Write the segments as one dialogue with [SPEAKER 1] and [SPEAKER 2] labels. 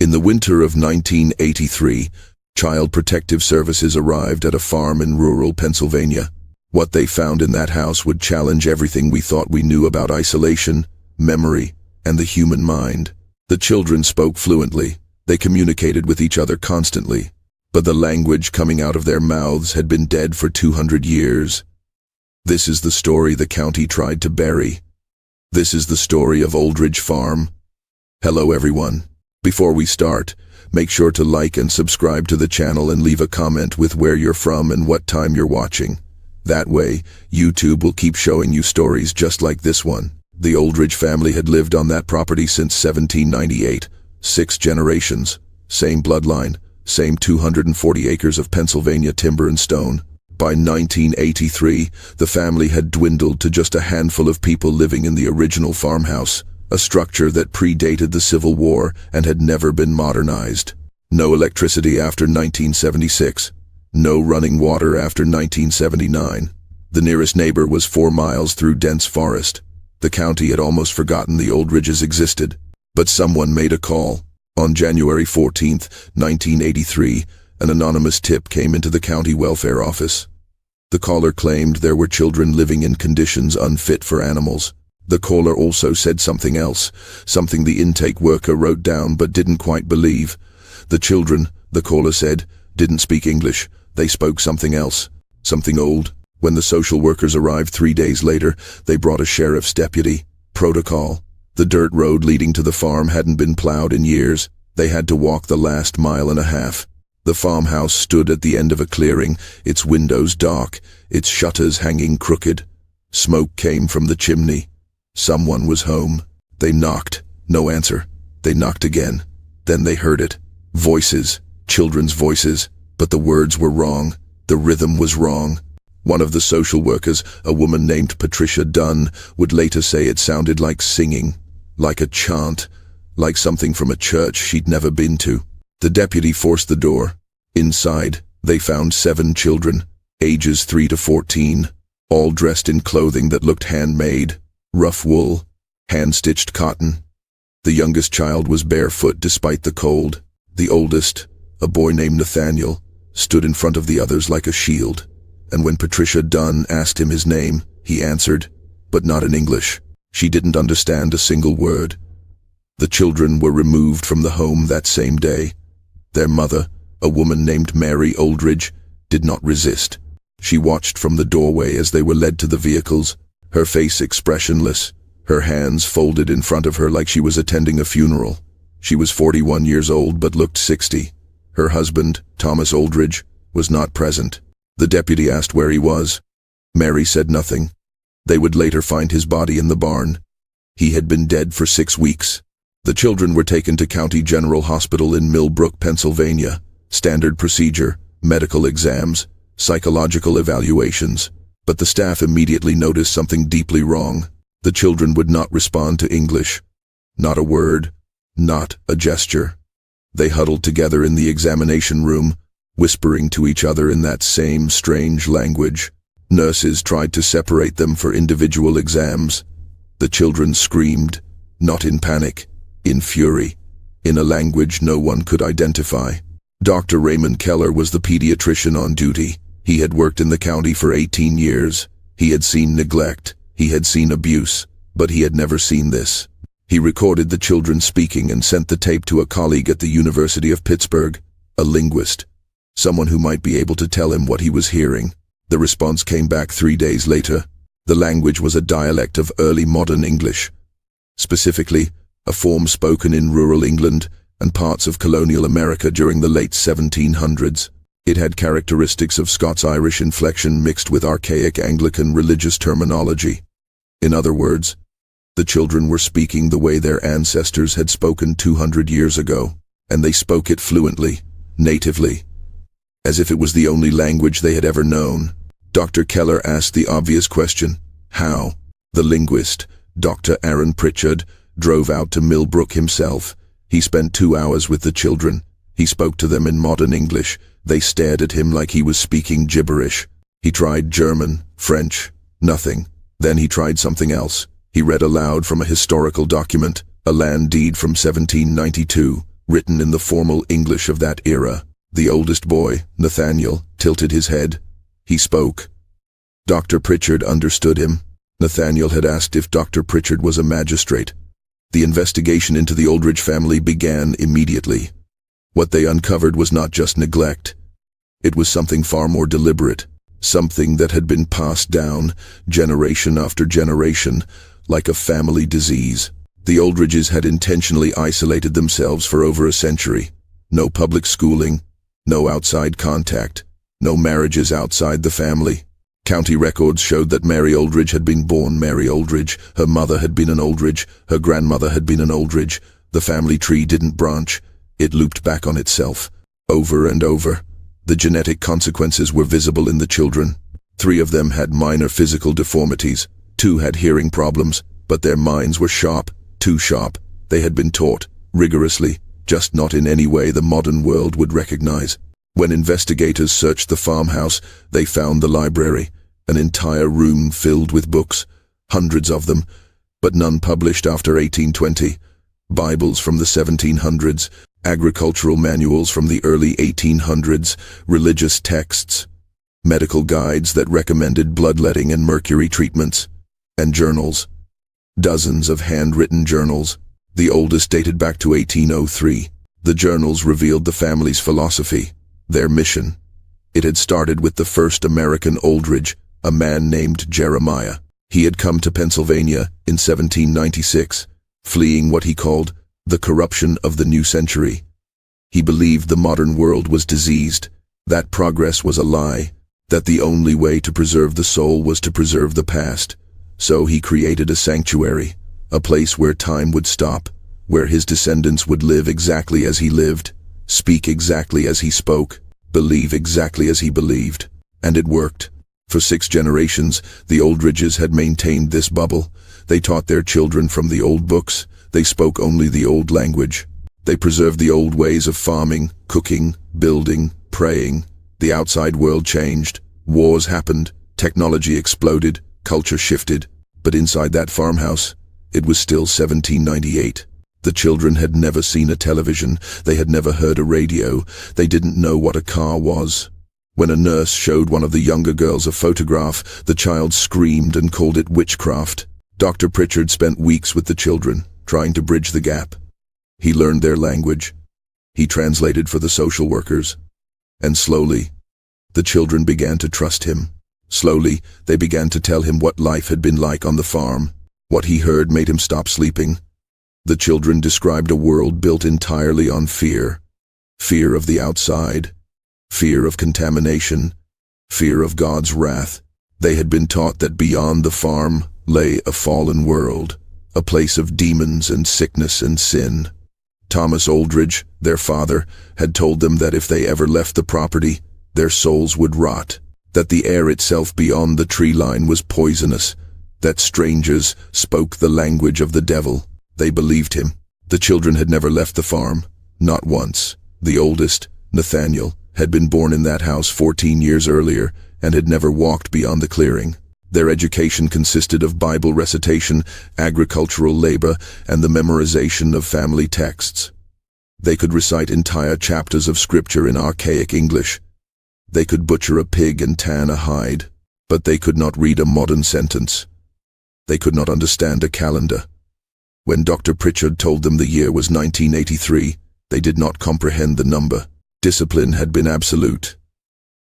[SPEAKER 1] In the winter of 1983, Child Protective Services arrived at a farm in rural Pennsylvania. What they found in that house would challenge everything we thought we knew about isolation, memory, and the human mind. The children spoke fluently. They communicated with each other constantly, but the language coming out of their mouths had been dead for 200 years. This is the story the county tried to bury. This is the story of Oldridge Farm. Hello everyone. Before we start, make sure to like and subscribe to the channel and leave a comment with where you're from and what time you're watching. That way, YouTube will keep showing you stories just like this one. The Oldridge family had lived on that property since 1798. 6 generations, same bloodline, same 240 acres of Pennsylvania timber and stone. By 1983, the family had dwindled to just a handful of people living in the original farmhouse, a structure that predated the Civil War and had never been modernized. No electricity after 1976. No running water after 1979. The nearest neighbor was 4 miles through dense forest. The county had almost forgotten the Oldridges existed. But someone made a call. On January 14, 1983, an anonymous tip came into the county welfare office. The caller claimed there were children living in conditions unfit for animals. The caller also said something else, something the intake worker wrote down but didn't quite believe. The children, the caller said, didn't speak English. They spoke something else, something old. When the social workers arrived 3 days later, they brought a sheriff's deputy. Protocol. The dirt road leading to the farm hadn't been plowed in years. They had to walk the last mile and a half. The farmhouse stood at the end of a clearing, its windows dark, its shutters hanging crooked. Smoke came from the chimney. Someone was home. They knocked. No answer. They knocked again. Then they heard it. Voices. Children's voices. But the words were wrong. The rhythm was wrong. One of the social workers, a woman named Patricia Dunn, would later say it sounded like singing, like a chant, like something from a church she'd never been to. The deputy forced the door. Inside, they found 7 children, ages 3 to 14, all dressed in clothing that looked handmade, rough wool, hand-stitched cotton. The youngest child was barefoot despite the cold. The oldest, a boy named Nathaniel, stood in front of the others like a shield. And when Patricia Dunn asked him his name, he answered, but not in English. She didn't understand a single word. The children were removed from the home that same day. Their mother, a woman named Mary Oldridge, did not resist. She watched from the doorway as they were led to the vehicles, her face expressionless, her hands folded in front of her like she was attending a funeral. She was 41 years old but looked 60. Her husband, Thomas Oldridge, was not present. The deputy asked where he was. Mary said nothing. They would later find his body in the barn. He had been dead for 6 weeks. The children were taken to County General Hospital in Millbrook, Pennsylvania. Standard procedure, medical exams, psychological evaluations. But the staff immediately noticed something deeply wrong. The children would not respond to English. Not a word, not a gesture. They huddled together in the examination room, whispering to each other in that same strange language. Nurses tried to separate them for individual exams. The children screamed, not in panic, in fury, in a language no one could identify. Dr. Raymond Keller was the pediatrician on duty. He had worked in the county for 18 years. He had seen neglect, he had seen abuse, but he had never seen this. He recorded the children speaking and sent the tape to a colleague at the University of Pittsburgh, a linguist, someone who might be able to tell him what he was hearing. The response came back 3 days later. The language was a dialect of early modern English, specifically a form spoken in rural England and parts of colonial America during the late 1700s. It had characteristics of Scots-Irish inflection mixed with archaic Anglican religious terminology. In other words, the children were speaking the way their ancestors had spoken 200 years ago, and they spoke it fluently, natively, as if it was the only language they had ever known. Dr. Keller asked the obvious question, how? The linguist, Dr. Aaron Pritchard, drove out to Millbrook himself. He spent 2 hours with the children. He spoke to them in modern English. They stared at him like he was speaking gibberish. He tried German, French, nothing. Then he tried something else. He read aloud from a historical document, a land deed from 1792. written in the formal English of that era. The oldest boy, Nathaniel, tilted his head. He spoke. Dr. Pritchard understood him. Nathaniel had asked if Dr. Pritchard was a magistrate. The investigation into the Oldridge family began immediately. What they uncovered was not just neglect. It was something far more deliberate, something that had been passed down, generation after generation, like a family disease. The Oldridges had intentionally isolated themselves for over a century. No public schooling, no outside contact, no marriages outside the family. County records showed that Mary Oldridge had been born Mary Oldridge, her mother had been an Oldridge, her grandmother had been an Oldridge. The family tree didn't branch, it looped back on itself, over and over. The genetic consequences were visible in the children. 3 of them had minor physical deformities, 2 had hearing problems, but their minds were sharp, too sharp. They had been taught, rigorously, just not in any way the modern world would recognize. When investigators searched the farmhouse, they found the library, an entire room filled with books, hundreds of them, but none published after 1820. Bibles from the 1700s, agricultural manuals from the early 1800s, religious texts, medical guides that recommended bloodletting and mercury treatments, and journals. Dozens of handwritten journals, the oldest dated back to 1803. The journals revealed the family's philosophy, their mission. It had started with the first American Oldridge, a man named Jeremiah. He had come to Pennsylvania in 1796, fleeing what he called the corruption of the new century. He believed the modern world was diseased, that progress was a lie, that the only way to preserve the soul was to preserve the past. So he created a sanctuary, a place where time would stop, where his descendants would live exactly as he lived, speak exactly as he spoke, believe exactly as he believed. And it worked. For 6 generations, the Oldridges had maintained this bubble. They taught their children from the old books. They spoke only the old language. They preserved the old ways of farming, cooking, building, praying. The outside world changed. Wars happened. Technology exploded. Culture shifted. But inside that farmhouse, it was still 1798. The children had never seen a television. They had never heard a radio. They didn't know what a car was. When a nurse showed one of the younger girls a photograph, the child screamed and called it witchcraft. Dr. Pritchard spent weeks with the children, trying to bridge the gap. He learned their language. He translated for the social workers. And slowly, the children began to trust him. Slowly, they began to tell him what life had been like on the farm. What he heard made him stop sleeping. The children described a world built entirely on fear. Fear of the outside. Fear of contamination. Fear of God's wrath. They had been taught that beyond the farm lay a fallen world, a place of demons and sickness and sin. Thomas Oldridge, their father, had told them that if they ever left the property, their souls would rot, that the air itself beyond the tree line was poisonous, that strangers spoke the language of the devil. They believed him. The children had never left the farm, not once. The oldest, Nathaniel, had been born in that house 14 years earlier and had never walked beyond the clearing. Their education consisted of Bible recitation, agricultural labor, and the memorization of family texts. They could recite entire chapters of scripture in archaic English. They could butcher a pig and tan a hide, but they could not read a modern sentence. They could not understand a calendar. When Dr. Pritchard told them the year was 1983, they did not comprehend the number. Discipline had been absolute.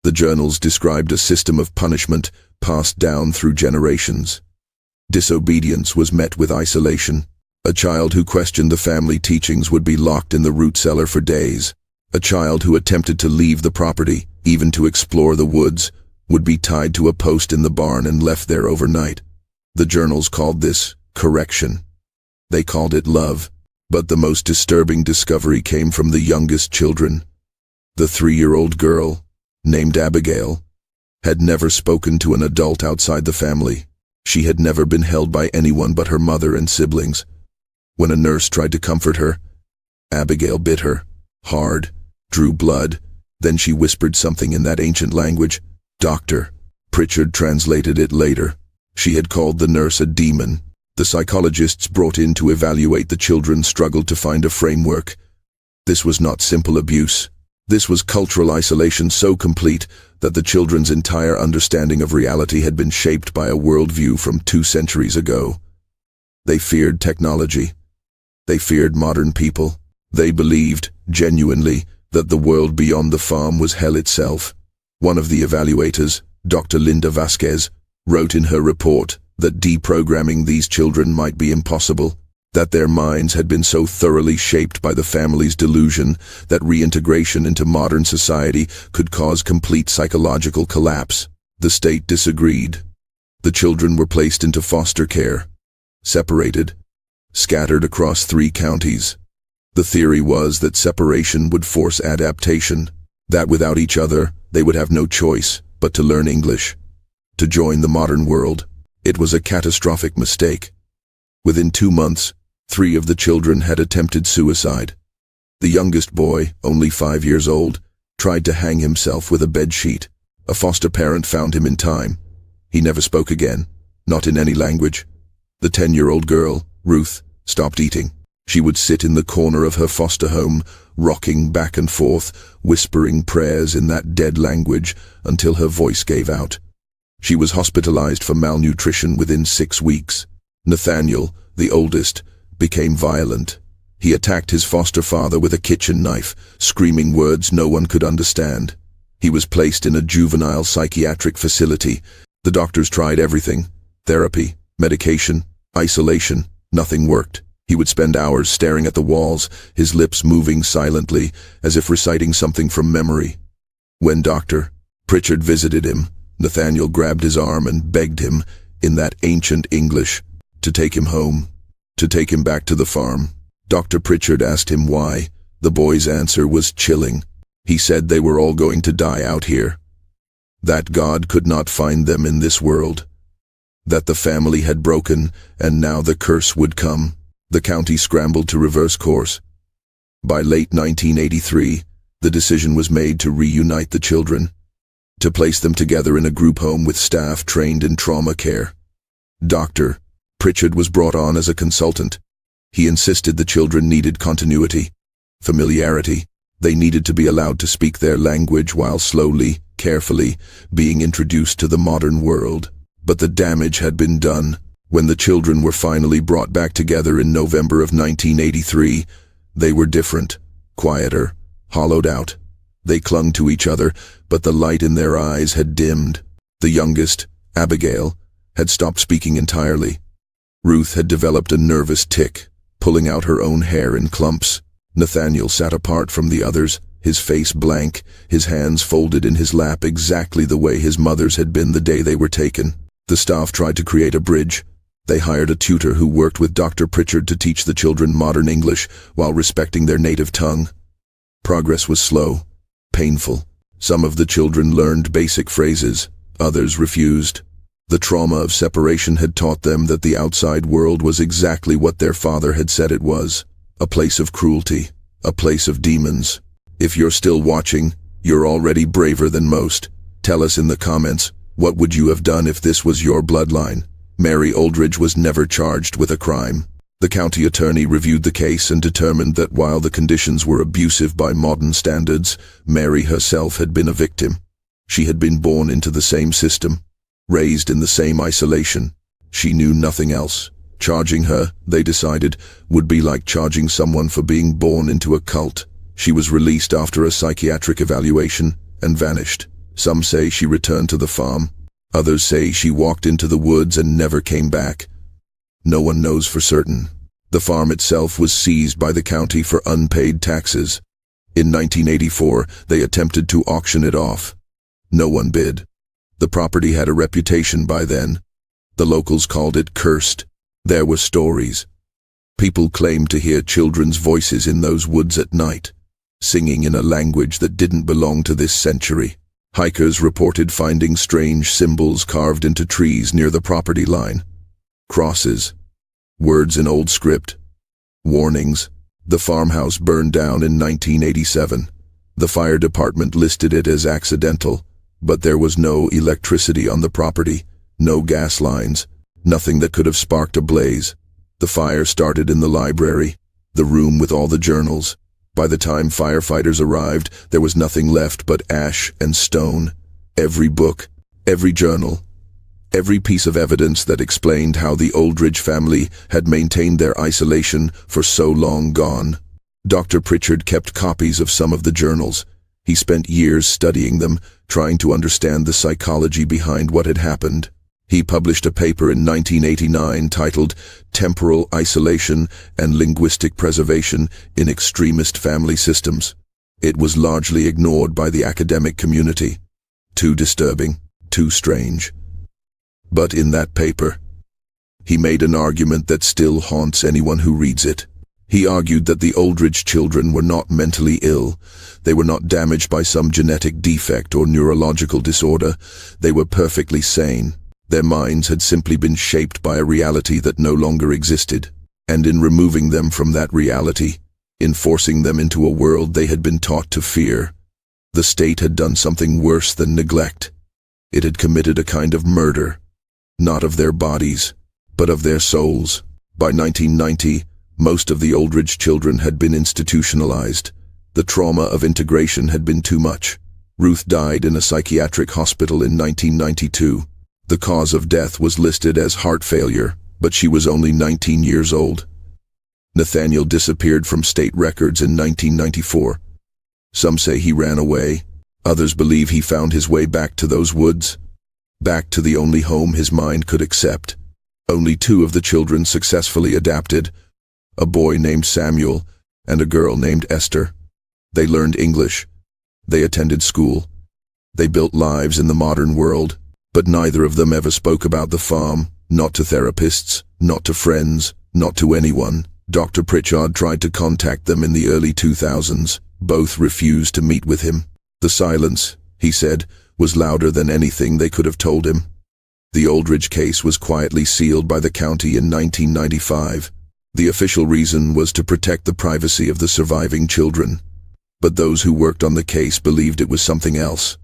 [SPEAKER 1] The journals described a system of punishment passed down through generations. Disobedience was met with isolation. A child who questioned the family teachings would be locked in the root cellar for days. A child who attempted to leave the property, even to explore the woods, would be tied to a post in the barn and left there overnight. The journals called this correction. They called it love. But the most disturbing discovery came from the youngest children. The 3-year-old girl, named Abigail, had never spoken to an adult outside the family. She had never been held by anyone but her mother and siblings. When a nurse tried to comfort her, Abigail bit her, hard, drew blood, then she whispered something in that ancient language. Dr. Pritchard translated it later. She had called the nurse a demon. The psychologists brought in to evaluate the children struggled to find a framework. This was not simple abuse. This was cultural isolation so complete that the children's entire understanding of reality had been shaped by a worldview from 2 centuries ago. They feared technology. They feared modern people. They believed, genuinely, that the world beyond the farm was hell itself. One of the evaluators, Dr. Linda Vasquez, wrote in her report that deprogramming these children might be impossible, that their minds had been so thoroughly shaped by the family's delusion that reintegration into modern society could cause complete psychological collapse. The state disagreed. The children were placed into foster care, separated, scattered across 3 counties. The theory was that separation would force adaptation, that without each other, they would have no choice but to learn English, to join the modern world. It was a catastrophic mistake. Within 2 months, 3 of the children had attempted suicide. The youngest boy, only 5 years old, tried to hang himself with a bedsheet. A foster parent found him in time. He never spoke again, not in any language. The 10-year-old girl, Ruth, stopped eating. She would sit in the corner of her foster home, rocking back and forth, whispering prayers in that dead language until her voice gave out. She was hospitalized for malnutrition within 6 weeks. Nathaniel, the oldest, became violent. He attacked his foster father with a kitchen knife, screaming words no one could understand. He was placed in a juvenile psychiatric facility. The doctors tried everything: therapy, medication, isolation. Nothing worked. He would spend hours staring at the walls, his lips moving silently, as if reciting something from memory. When Dr. Pritchard visited him, Nathaniel grabbed his arm and begged him, in that ancient English, to take him home, to take him back to the farm. Dr. Pritchard asked him why. The boy's answer was chilling. He said they were all going to die out here, that God could not find them in this world, that the family had broken, and now the curse would come. The county scrambled to reverse course. By late 1983, the decision was made to reunite the children, to place them together in a group home with staff trained in trauma care. Dr. Pritchard was brought on as a consultant. He insisted the children needed continuity, familiarity. They needed to be allowed to speak their language while slowly, carefully, being introduced to the modern world. But the damage had been done. When the children were finally brought back together in November of 1983, they were different, quieter, hollowed out. They clung to each other, but the light in their eyes had dimmed. The youngest, Abigail, had stopped speaking entirely. Ruth had developed a nervous tic, pulling out her own hair in clumps. Nathaniel sat apart from the others, his face blank, his hands folded in his lap exactly the way his mother's had been the day they were taken. The staff tried to create a bridge. They hired a tutor who worked with Dr. Pritchard to teach the children modern English while respecting their native tongue. Progress was slow, painful. Some of the children learned basic phrases, others refused. The trauma of separation had taught them that the outside world was exactly what their father had said it was: a place of cruelty, a place of demons. If you're still watching, you're already braver than most. Tell us in the comments, what would you have done if this was your bloodline? Mary Oldridge was never charged with a crime. The county attorney reviewed the case and determined that while the conditions were abusive by modern standards, Mary herself had been a victim. She had been born into the same system, raised in the same isolation. She knew nothing else. Charging her, they decided, would be like charging someone for being born into a cult. She was released after a psychiatric evaluation and vanished. Some say she returned to the farm. Others say she walked into the woods and never came back. No one knows for certain. The farm itself was seized by the county for unpaid taxes. In 1984, they attempted to auction it off. No one bid. The property had a reputation by then. The locals called it cursed. There were stories. People claimed to hear children's voices in those woods at night, singing in a language that didn't belong to this century. Hikers reported finding strange symbols carved into trees near the property line. Crosses, words in old script, warnings. The farmhouse burned down in 1987. The fire department listed it as accidental, but there was no electricity on the property, no gas lines, nothing that could have sparked a blaze. The fire started in the library, the room with all the journals. By the time firefighters arrived, there was nothing left but ash and stone. Every book, every journal, every piece of evidence that explained how the Oldridge family had maintained their isolation for so long gone. Dr. Pritchard kept copies of some of the journals. He spent years studying them, trying to understand the psychology behind what had happened. He published a paper in 1989 titled Temporal Isolation and Linguistic Preservation in Extremist Family Systems. It was largely ignored by the academic community. Too disturbing, too strange. But in that paper, he made an argument that still haunts anyone who reads it. He argued that the Oldridge children were not mentally ill. They were not damaged by some genetic defect or neurological disorder. They were perfectly sane. Their minds had simply been shaped by a reality that no longer existed. And in removing them from that reality, in forcing them into a world they had been taught to fear, the state had done something worse than neglect. It had committed a kind of murder, not of their bodies, but of their souls. By 1990, most of the Oldridge children had been institutionalized. The trauma of integration had been too much. Ruth died in a psychiatric hospital in 1992. The cause of death was listed as heart failure, but she was only 19 years old. Nathaniel disappeared from state records in 1994. Some say he ran away. Others believe he found his way back to those woods, back to the only home his mind could accept. Only 2 of the children successfully adapted, a boy named Samuel and a girl named Esther. They learned English. They attended school. They built lives in the modern world. But neither of them ever spoke about the farm, not to therapists, not to friends, not to anyone. Dr. Pritchard tried to contact them in the early 2000s. Both refused to meet with him. The silence, he said, was louder than anything they could have told him. The Oldridge case was quietly sealed by the county in 1995. The official reason was to protect the privacy of the surviving children. But those who worked on the case believed it was something else.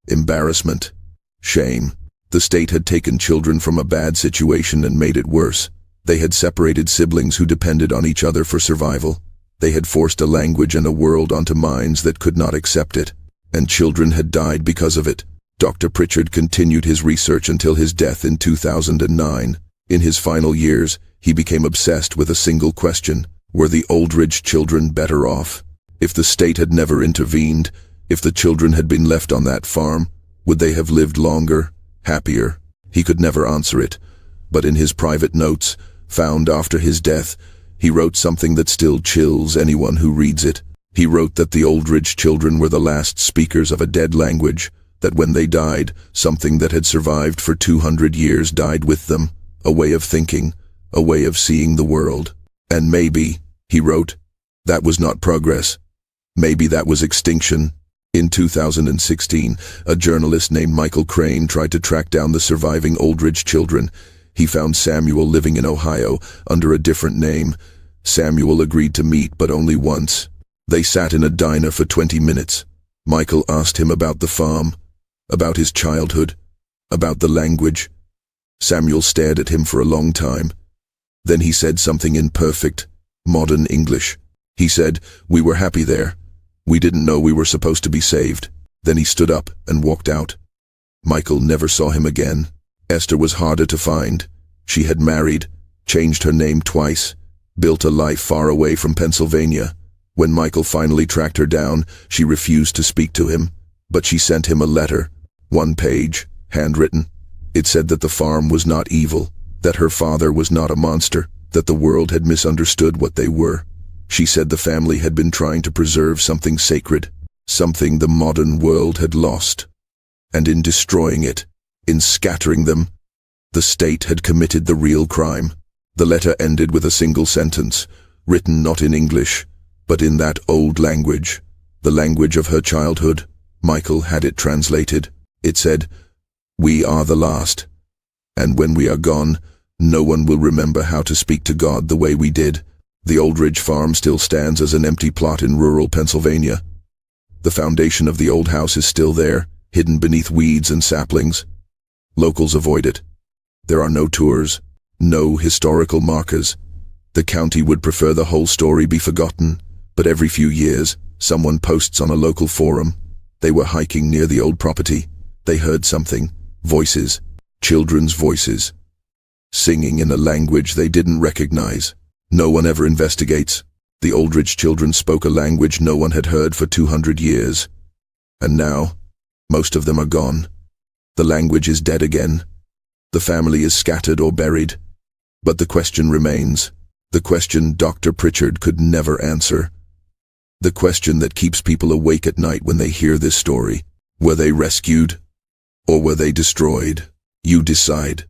[SPEAKER 1] Embarrassment. Shame. The state had taken children from a bad situation and made it worse. They had separated siblings who depended on each other for survival. They had forced a language and a world onto minds that could not accept it. And children had died because of it. Dr. Pritchard continued his research until his death in 2009. In his final years, he became obsessed with a single question: were the Oldridge children better off? If the state had never intervened, if the children had been left on that farm, would they have lived longer, happier? He could never answer it, but in his private notes, found after his death, he wrote something that still chills anyone who reads it. He wrote that the Oldridge children were the last speakers of a dead language, that when they died, something that had survived for 200 years died with them, a way of thinking, a way of seeing the world. And maybe, he wrote, that was not progress. Maybe that was extinction. In 2016, a journalist named Michael Crane tried to track down the surviving Oldridge children. He found Samuel living in Ohio under a different name. Samuel agreed to meet, but only once. They sat in a diner for 20 minutes. Michael asked him about the farm, about his childhood, about the language. Samuel stared at him for a long time. Then he said something in perfect, modern English. He said, "We were happy there. We didn't know we were supposed to be saved." Then he stood up and walked out. Michael never saw him again. Esther was harder to find. She had married, changed her name twice, built a life far away from Pennsylvania. When Michael finally tracked her down, she refused to speak to him, but she sent him a letter, 1 page, handwritten. It said that the farm was not evil, that her father was not a monster, that the world had misunderstood what they were. She said the family had been trying to preserve something sacred, something the modern world had lost. And in destroying it, in scattering them, the state had committed the real crime. The letter ended with a single sentence, written not in English, but in that old language, the language of her childhood. Michael had it translated. It said, "We are the last, and when we are gone, no one will remember how to speak to God the way we did." The Oldridge Farm still stands as an empty plot in rural Pennsylvania. The foundation of the old house is still there, hidden beneath weeds and saplings. Locals avoid it. There are no tours, no historical markers. The county would prefer the whole story be forgotten, But every few years, someone posts on a local forum. They were hiking near the old property. They heard something. Voices. Children's voices. Singing in a language they didn't recognize. No one ever investigates. The Oldridge children spoke a language no one had heard for 200 years. And now, most of them are gone. The language is dead again. The family is scattered or buried. But the question remains. The question Dr. Pritchard could never answer. The question that keeps people awake at night when they hear this story. Were they rescued? Or were they destroyed? You decide.